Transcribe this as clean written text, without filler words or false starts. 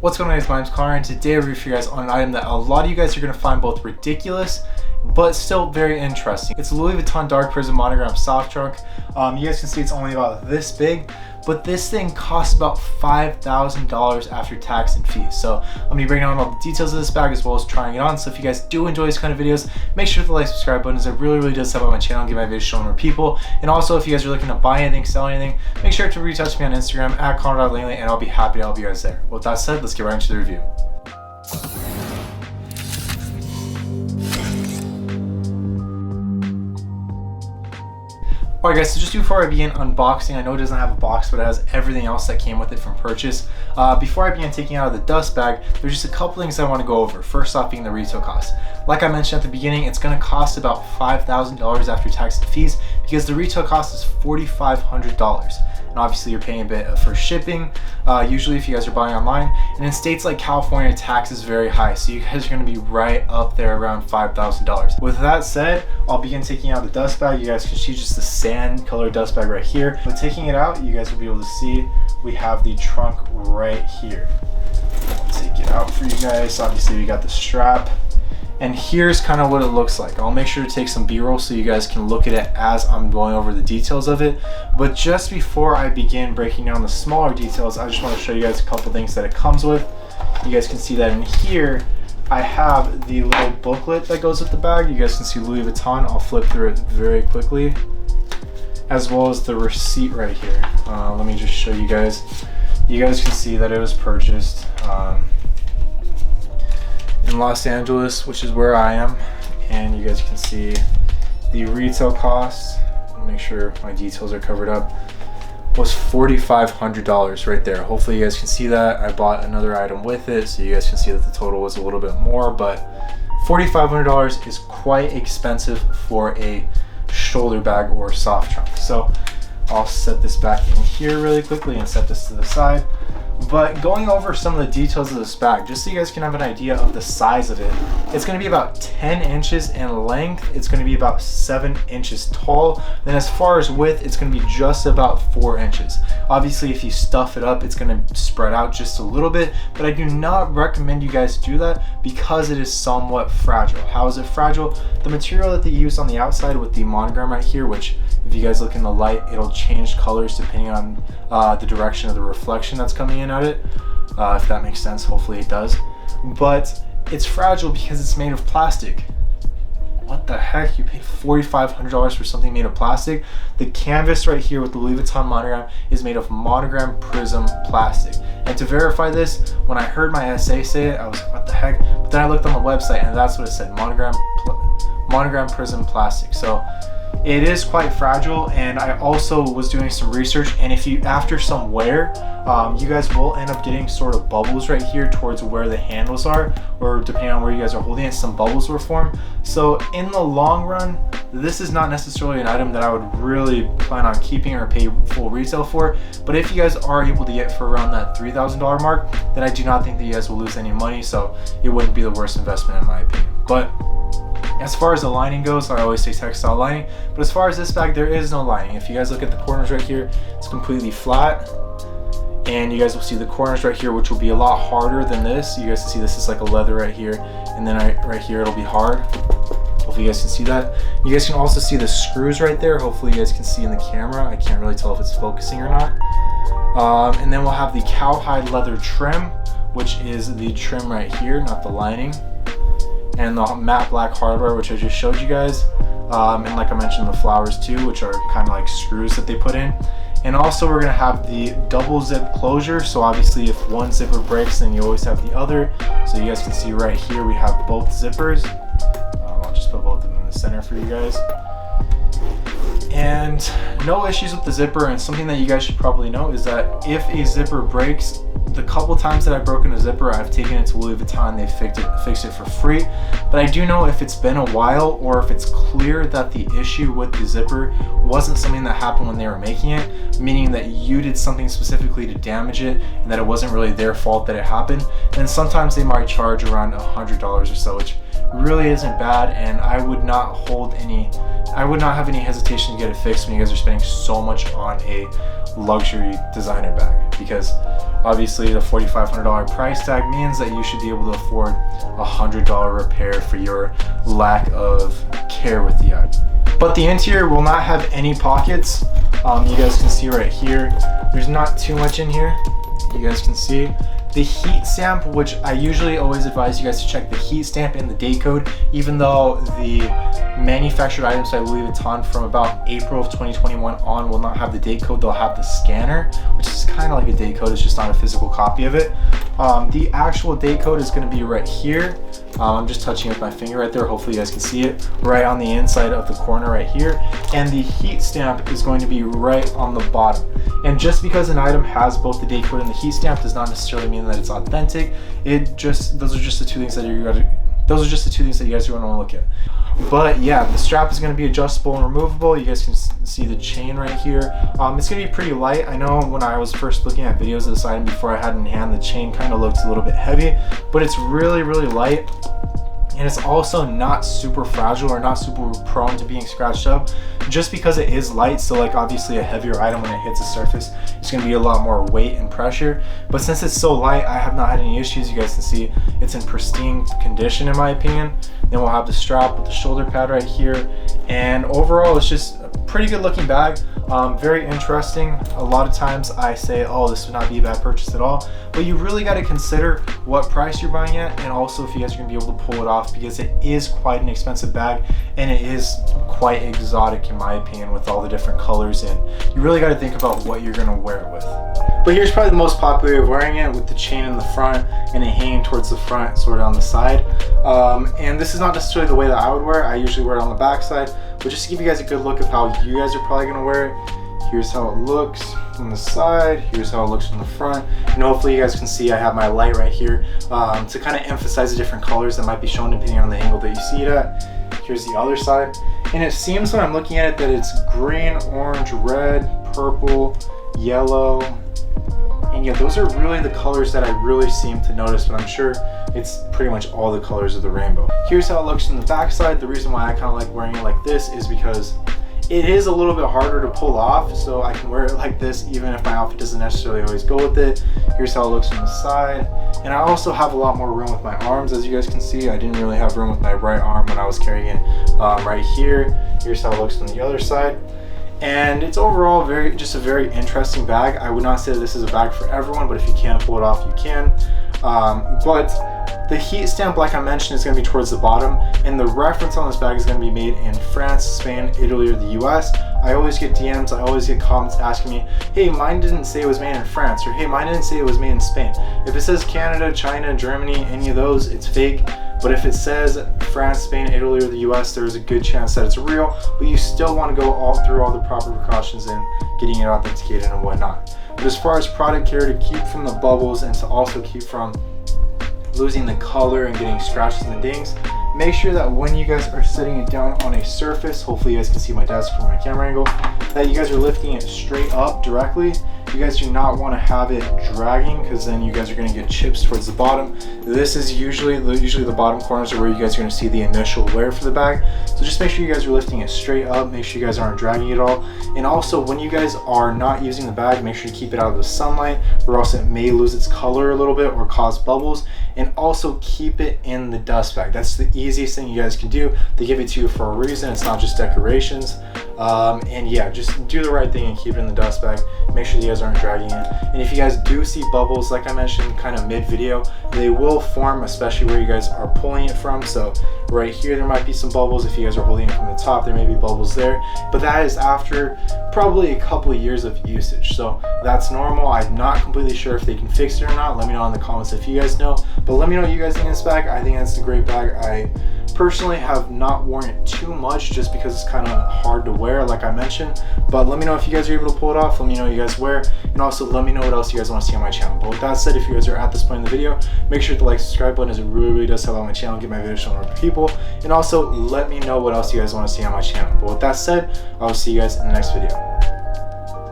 What's going on, guys? My name's Connor, and today I review for you guys on an item that a lot of you guys are going to find both ridiculous but still very interesting. It's a Louis Vuitton Dark Prism Monogram soft trunk. You guys can see it's only about this big, but this thing costs about $5,000 after tax and fees. So I'm going to be breaking down all the details of this bag as well as trying it on. So if you guys do enjoy these kind of videos, make sure to hit the like, subscribe button, as it really does help out my channel and get my videos shown to more people. And also, if you guys are looking to buy anything, sell anything, make sure to reach out to me on Instagram at Connor.Langley, and I'll be happy to help you guys there. With that said, let's get right into the review. Alright guys, so just before I begin unboxing, I know it doesn't have a box, but it has everything else that came with it from purchase. Before I begin taking it out of the dust bag, there's just a couple things I want to go over. First off being the retail cost. Like I mentioned at the beginning, it's going to cost about $5,000 after tax and fees because the retail cost is $4,500. And obviously you're paying a bit for shipping, usually if you guys are buying online. And in states like California, tax is very high, so you guys are going to be right up there around $5,000. With that said, I'll begin taking out the dust bag. You guys can see just the sand color dust bag right here. But taking it out, you guys will be able to see we have the trunk right here. I'll take it out for you guys. Obviously we got the strap. And here's kind of what it looks like. I'll make sure to take some B-roll so you guys can look at it as I'm going over the details of it. But just before I begin breaking down the smaller details, I just want to show you guys a couple things that it comes with. You guys can see that in here, I have the little booklet that goes with the bag. You guys can see Louis Vuitton. I'll flip through it very quickly, as well as the receipt right here. Let me just show you guys. You guys can see that it was purchased in Los Angeles, which is where I am, and you guys can see the retail cost. Make sure my details are covered up. Was $4,500 right there. Hopefully you guys can see that. I bought another item with it, so you guys can see that the total was a little bit more, but $4,500 is quite expensive for a shoulder bag or soft trunk. So I'll set this back in here really quickly and set this to the side. But going over some of the details of this bag, just so you guys can have an idea of the size of it, it's going to be about 10 inches in length. It's going to be about 7 inches tall. Then as far as width, it's going to be just about 4 inches. Obviously, if you stuff it up, it's going to spread out just a little bit, but I do not recommend you guys do that because it is somewhat fragile. How is it fragile? The material that they use on the outside with the monogram right here, which if you guys look in the light, it'll change colors depending on the direction of the reflection that's coming in at it, if that makes sense. Hopefully it does. But it's fragile because it's made of plastic. What the heck? You paid $4,500 for something made of plastic? The canvas right here with the Louis Vuitton monogram is made of Monogram Prism plastic. And to verify this, when I heard my SA say it, I was like, what the heck? But then I looked on the website and that's what it said, Monogram Prism plastic. So it is quite fragile, and I also was doing some research, and if you, after some wear, you guys will end up getting sort of bubbles right here towards where the handles are, or depending on where you guys are holding it, some bubbles will form. So in the long run, this is not necessarily an item that I would really plan on keeping or pay full retail for, but if you guys are able to get for around that $3,000 mark, then I do not think that you guys will lose any money, so it wouldn't be the worst investment in my opinion. But as far as the lining goes, I always say textile lining, but as far as this bag, there is no lining. If you guys look at the corners right here, it's completely flat, and you guys will see the corners right here, which will be a lot harder than this. You guys can see this is like a leather right here, and then right here it'll be hard. Hopefully you guys can see that. You guys can also see the screws right there. Hopefully you guys can see in the camera. I can't really tell if it's focusing or not. And then we'll have the Cowhide-leather trim, which is the trim right here, not the lining. And the matte black hardware, which I just showed you guys, and like I mentioned, the flowers too, which are kind of like screws that they put in. And also we're gonna have the double zip closure, so obviously if one zipper breaks, then you always have the other. So you guys can see right here we have both zippers. I'll just put both of them in the center for you guys. And no issues with the zipper. And something that you guys should probably know is that if a zipper breaks, the couple times that I've broken a zipper, I've taken it to Louis Vuitton, they fixed it for free. But I do know if it's been a while, or if it's clear that the issue with the zipper wasn't something that happened when they were making it, meaning that you did something specifically to damage it and that it wasn't really their fault that it happened, then sometimes they might charge around $100 or so, which really isn't bad. And I would not have any hesitation to get it fixed when you guys are spending so much on a luxury designer bag. because obviously the $4,500 price tag means that you should be able to afford a $100 repair for your lack of care with the item. But the interior will not have any pockets. You guys can see right here, there's not too much in here. You guys can see the heat stamp, which I usually always advise you guys to check the heat stamp and the date code, even though the manufactured items by Louis Vuitton from about April of 2021 on will not have the date code. They'll have the scanner, which is kind of like a date code, it's just not a physical copy of it. The actual date code is going to be right here. I'm just touching with my finger right there. Hopefully you guys can see it right on the inside of the corner right here. And the heat stamp is going to be right on the bottom. And just because an item has both the date code and the heat stamp does not necessarily mean that it's authentic. Those are just the two things that you guys are going to want to look at. But yeah, the strap is going to be adjustable and removable. You guys can see the chain right here. It's going to be pretty light. I know when I was first looking at videos of this item before I had it in hand, the chain kind of looked a little bit heavy, but it's really light. And it's also not super fragile or not super prone to being scratched up, just because it is light. So like obviously a heavier item, when it hits the surface, it's going to be a lot more weight and pressure. But since it's so light, I have not had any issues. You guys can see it's in pristine condition in my opinion. Then we'll have the strap with the shoulder pad right here. And overall, it's just a pretty good looking bag. Very interesting. A lot of times I say, oh, this would not be a bad purchase at all. But you really got to consider what price you're buying at, and also if you guys are going to be able to pull it off, because it is quite an expensive bag and it is quite exotic in my opinion with all the different colors, and you really got to think about what you're going to wear it with. But here's probably the most popular way of wearing it, with the chain in the front and it hanging towards the front, sort of on the side. And this is not necessarily the way that I would wear it. I usually wear it on the back side, but just to give you guys a good look of how you guys are probably going to wear it, here's how it looks from the side, here's how it looks from the front, and hopefully you guys can see I have my light right here to kind of emphasize the different colors that might be shown depending on the angle that you see it at. Here's the other side, and it seems when I'm looking at it that it's green, orange, red, purple, yellow, and yeah, those are really the colors that I really seem to notice, but I'm sure it's pretty much all the colors of the rainbow. Here's how it looks from the back side. The reason why I kind of like wearing it like this is because it is a little bit harder to pull off, so I can wear it like this even if my outfit doesn't necessarily always go with it. Here's how it looks from the side, and I also have a lot more room with my arms. As you guys can see, I didn't really have room with my right arm when I was carrying it right here. Here's how it looks from the other side, and it's overall just a very interesting bag. I would not say that this is a bag for everyone, but if you can pull it off, you can. But the heat stamp, like I mentioned, is going to be towards the bottom, and the reference on this bag is going to be made in France, Spain, Italy, or the US. I always get DMs, I always get comments asking me, hey, mine didn't say it was made in France, or hey, mine didn't say it was made in Spain. If it says Canada, China, Germany, any of those, it's fake. But if it says France, Spain, Italy, or the US, there's a good chance that it's real, but you still want to go through all the proper precautions in getting it authenticated and whatnot. But as far as product care to keep from the bubbles and to also keep from losing the color and getting scratches and dings, make sure that when you guys are sitting it down on a surface, hopefully you guys can see my desk from my camera angle, that you guys are lifting it straight up directly. You guys do not want to have it dragging, because then you guys are going to get chips towards the bottom. This is usually the bottom corners are where you guys are going to see the initial wear for the bag. So just make sure you guys are lifting it straight up, make sure you guys aren't dragging it all. And also when you guys are not using the bag, make sure you keep it out of the sunlight, or else it may lose its color a little bit or cause bubbles. And also keep it in the dust bag. That's the easiest thing you guys can do. They give it to you for a reason. It's not just decorations. And yeah, just do the right thing and keep it in the dust bag. Make sure you guys aren't dragging it. And if you guys do see bubbles, like I mentioned kind of mid video, they will form, especially where you guys are pulling it from. So right here there might be some bubbles. If you guys are holding it from the top, there may be bubbles there, but that is after probably a couple of years of usage, so that's normal. I'm not completely sure if they can fix it or not. Let me know in the comments if you guys know, but let me know what you guys think of this bag. I think it's a great bag. I personally have not worn it too much just because it's kind of hard to wear, like I mentioned, but let me know if you guys are able to pull it off. Let me know what you guys wear, and also let me know what else you guys want to see on my channel. But with that said, if you guys are at this point in the video, make sure to like, subscribe button, as it really does help out my channel, get my videos shown to more people, and also let me know what else you guys want to see on my channel. But with that said, I will see you guys in the next video.